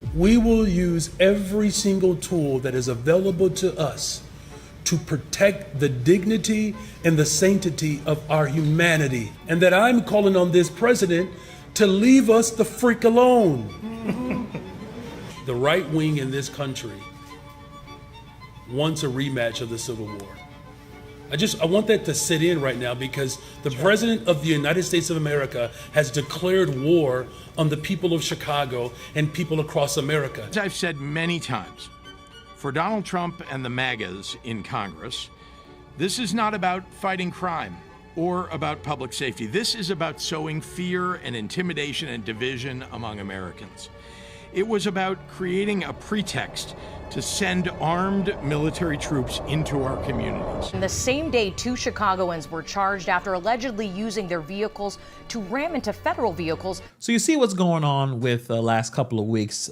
We will use every single tool that is available to us to protect the dignity and the sanctity of our humanity. And that I'm calling on this president to leave us the freak alone. The right wing in this country wants a rematch of the Civil War. I want that to sit in right now, because the President of the United States of America has declared war on the people of Chicago and people across America. As I've said many times, for Donald Trump and the MAGAs in Congress, this is not about fighting crime or about public safety. This is about sowing fear and intimidation and division among Americans. It was about creating a pretext to send armed military troops into our communities. And the same day, 2 Chicagoans were charged after allegedly using their vehicles to ram into federal vehicles. So you see what's going on with the last couple of weeks.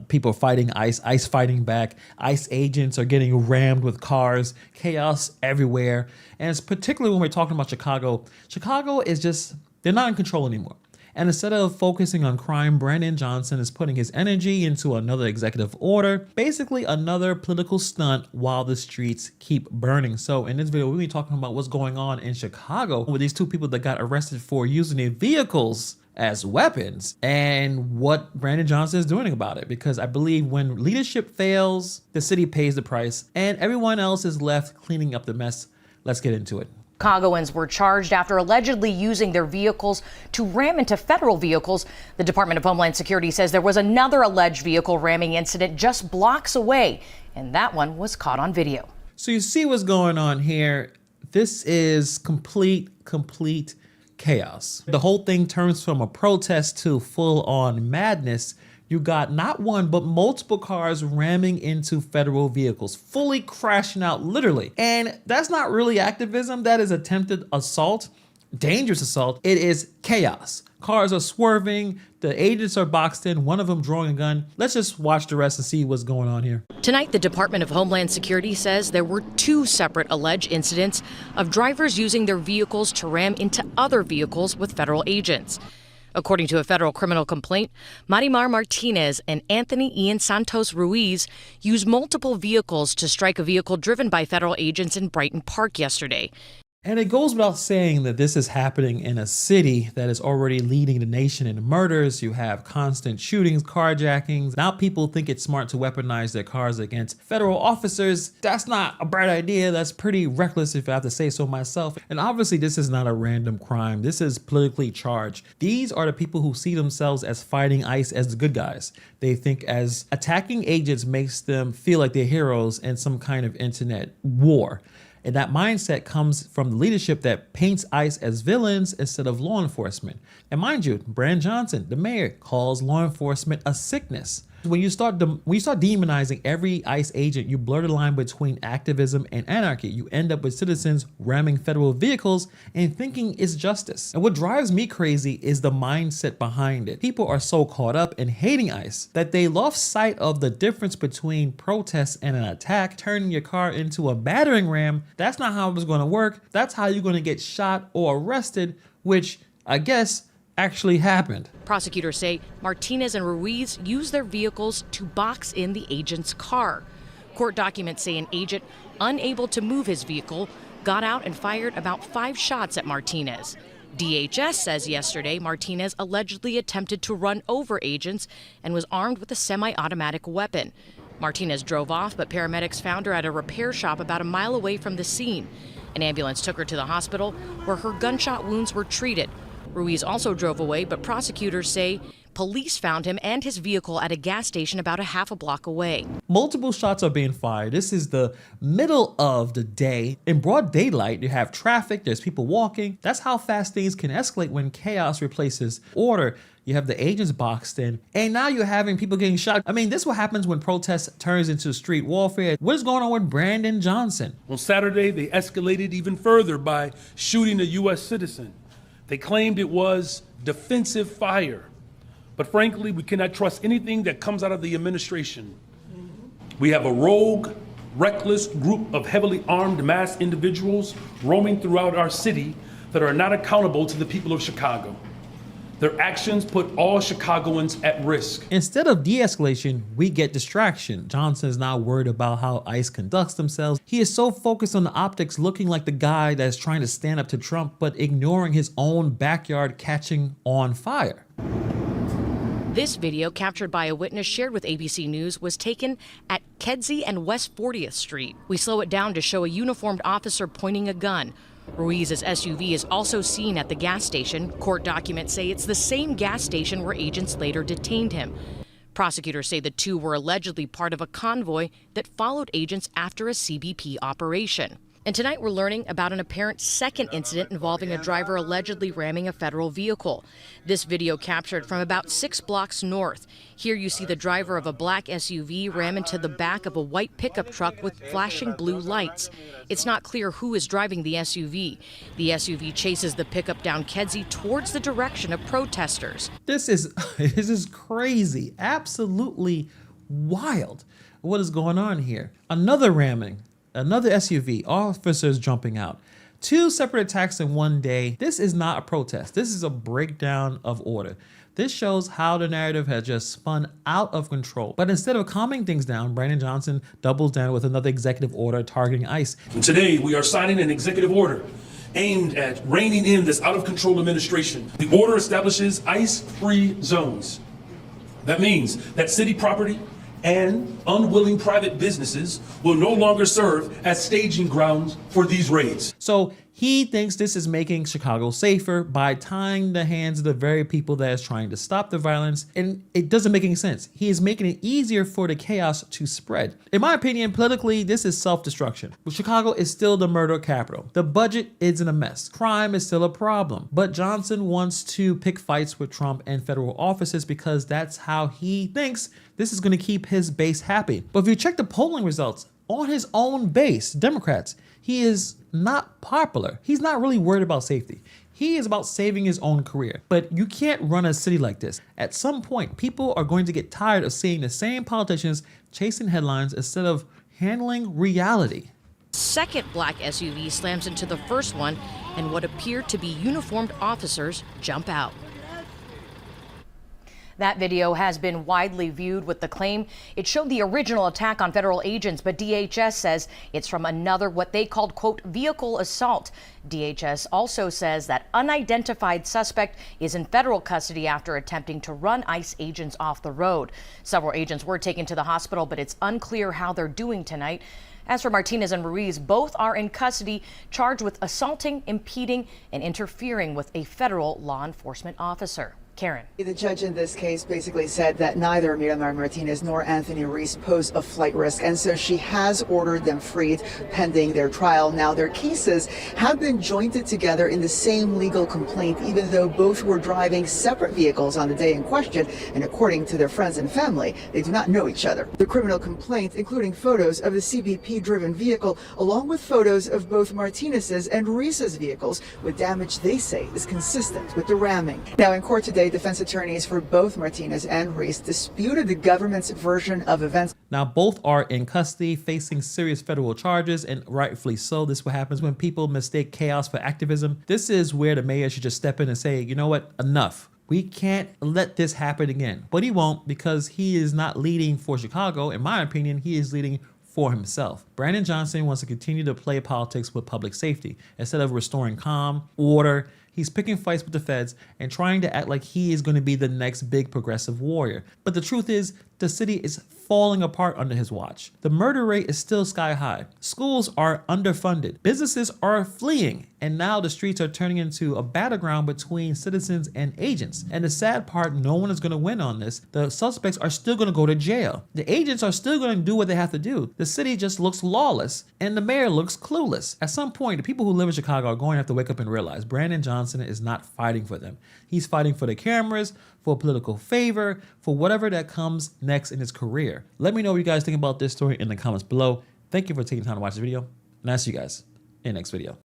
People fighting ICE fighting back. ICE agents are getting rammed with cars, chaos everywhere. And it's particularly when we're talking about Chicago. Chicago is just, they're not in control anymore. And instead of focusing on crime, Brandon Johnson is putting his energy into another executive order, basically another political stunt while the streets keep burning. So in this video, we'll be talking about what's going on in Chicago with these 2 people that got arrested for using their vehicles as weapons and what Brandon Johnson is doing about it. Because I believe when leadership fails, the city pays the price and everyone else is left cleaning up the mess. Let's get into it. Chicagoans were charged after allegedly using their vehicles to ram into federal vehicles. The Department of Homeland Security says there was another alleged vehicle ramming incident just blocks away, and that one was caught on video. So you see what's going on here. This is complete chaos. The whole thing turns from a protest to full-on madness. You got not one, but multiple cars ramming into federal vehicles, fully crashing out, literally. And that's not really activism. That is attempted assault, dangerous assault. It is chaos. Cars are swerving. The agents are boxed in, one of them drawing a gun. Let's just watch the rest and see what's going on here. Tonight, the Department of Homeland Security says there were 2 separate alleged incidents of drivers using their vehicles to ram into other vehicles with federal agents. According to a federal criminal complaint, Marimar Martinez and Anthony Ian Santos Ruiz used multiple vehicles to strike a vehicle driven by federal agents in Brighton Park yesterday. And it goes without saying that this is happening in a city that is already leading the nation in murders. You have constant shootings, carjackings. Now people think it's smart to weaponize their cars against federal officers. That's not a bright idea. That's pretty reckless, if I have to say so myself. And obviously this is not a random crime. This is politically charged. These are the people who see themselves as fighting ICE as the good guys. They think as attacking agents makes them feel like they're heroes in some kind of internet war. And that mindset comes from the leadership that paints ICE as villains instead of law enforcement. And mind you, Brandon Johnson, the mayor, calls law enforcement a sickness. When you start demonizing every ICE agent, you blur the line between activism and anarchy. You end up with citizens ramming federal vehicles and thinking it's justice. And what drives me crazy is the mindset behind it. People are so caught up in hating ICE that they lost sight of the difference between protests and an attack. Turning your car into a battering ram, that's not how it's going to work. That's how you're going to get shot or arrested, which I guess actually happened. Prosecutors say Martinez and Ruiz used their vehicles to box in the agent's car. Court documents say an agent, unable to move his vehicle, got out and fired about 5 shots at Martinez. DHS says yesterday Martinez allegedly attempted to run over agents and was armed with a semi-automatic weapon. Martinez drove off, but paramedics found her at a repair shop about a mile away from the scene. An ambulance took her to the hospital where her gunshot wounds were treated. Ruiz also drove away, but prosecutors say police found him and his vehicle at a gas station about a half a block away. Multiple shots are being fired. This is the middle of the day. In broad daylight, you have traffic, there's people walking. That's how fast things can escalate when chaos replaces order. You have the agents boxed in, and now you're having people getting shot. I mean, this is what happens when protest turns into street warfare. What is going on with Brandon Johnson? On Saturday, they escalated even further by shooting a U.S. citizen. They claimed it was defensive fire. But frankly, we cannot trust anything that comes out of the administration. We have a rogue, reckless group of heavily armed mass individuals roaming throughout our city that are not accountable to the people of Chicago. Their actions put all Chicagoans at risk. Instead of de-escalation, we get distraction. Johnson is now worried about how ICE conducts themselves. He is so focused on the optics, looking like the guy that's trying to stand up to Trump, but ignoring his own backyard catching on fire. This video, captured by a witness shared with ABC News, was taken at Kedzie and West 40th Street. We slow it down to show a uniformed officer pointing a gun. Ruiz's SUV is also seen at the gas station. Court documents say it's the same gas station where agents later detained him. Prosecutors say the two were allegedly part of a convoy that followed agents after a CBP operation. And tonight we're learning about an apparent second incident involving a driver allegedly ramming a federal vehicle. This video captured from about 6 blocks north. Here you see the driver of a black SUV ram into the back of a white pickup truck with flashing blue lights. It's not clear who is driving the SUV. The SUV chases the pickup down Kedzie towards the direction of protesters. This is crazy, absolutely wild. What is going on here? Another ramming. Another SUV, officers jumping out. 2 separate attacks in one day. This is not a protest. This is a breakdown of order. This shows how the narrative has just spun out of control. But instead of calming things down, Brandon Johnson doubles down with another executive order targeting ICE. And today we are signing an executive order aimed at reining in this out-of-control administration. The order establishes ICE-free zones. That means that city property and unwilling private businesses will no longer serve as staging grounds for these raids. So he thinks this is making Chicago safer by tying the hands of the very people that is trying to stop the violence, and it doesn't make any sense. He is making it easier for the chaos to spread. In my opinion, politically, this is self-destruction. Chicago is still the murder capital. The budget isn't a mess. Crime is still a problem. But Johnson wants to pick fights with Trump and federal offices because that's how he thinks this is going to keep his base happy. But if you check the polling results on his own base, Democrats, he is not popular. He's not really worried about safety. He is about saving his own career. But you can't run a city like this. At some point, people are going to get tired of seeing the same politicians chasing headlines instead of handling reality. Second black SUV slams into the first one, and what appear to be uniformed officers jump out. That video has been widely viewed with the claim it showed the original attack on federal agents, but DHS says it's from another, what they called, quote, vehicle assault. DHS also says that unidentified suspect is in federal custody after attempting to run ICE agents off the road. Several agents were taken to the hospital, but it's unclear how they're doing tonight. As for Martinez and Ruiz, both are in custody, charged with assaulting, impeding, and interfering with a federal law enforcement officer. Karen. The judge in this case basically said that neither Miramar Martinez nor Anthony Ruiz pose a flight risk, and so she has ordered them freed pending their trial. Now, their cases have been jointed together in the same legal complaint, even though both were driving separate vehicles on the day in question, and according to their friends and family, they do not know each other. The criminal complaint, including photos of the CBP-driven vehicle, along with photos of both Martinez's and Ruiz's vehicles, with damage they say is consistent with the ramming. Now, in court today, defense attorneys for both Martinez and Ruiz disputed the government's version of events. Now, both are in custody, facing serious federal charges, and rightfully so. This is what happens when people mistake chaos for activism. This is where the mayor should just step in and say, you know what, enough. We can't let this happen again. But he won't, because he is not leading for Chicago. In my opinion, he is leading for himself. Brandon Johnson wants to continue to play politics with public safety. Instead of restoring calm, order, he's picking fights with the feds and trying to act like he is going to be the next big progressive warrior. But the truth is, the city is falling apart under his watch. The murder rate is still sky high. Schools are underfunded. Businesses are fleeing. And now the streets are turning into a battleground between citizens and agents. And the sad part, no one is going to win on this. The suspects are still going to go to jail. The agents are still going to do what they have to do. The city just looks lawless and the mayor looks clueless. At some point, the people who live in Chicago are going to have to wake up and realize Brandon Johnson is not fighting for them. He's fighting for the cameras, for political favor, for whatever that comes next in his career. Let me know what you guys think about this story in the comments below. Thank you for taking time to watch this video, and I'll see you guys in the next video.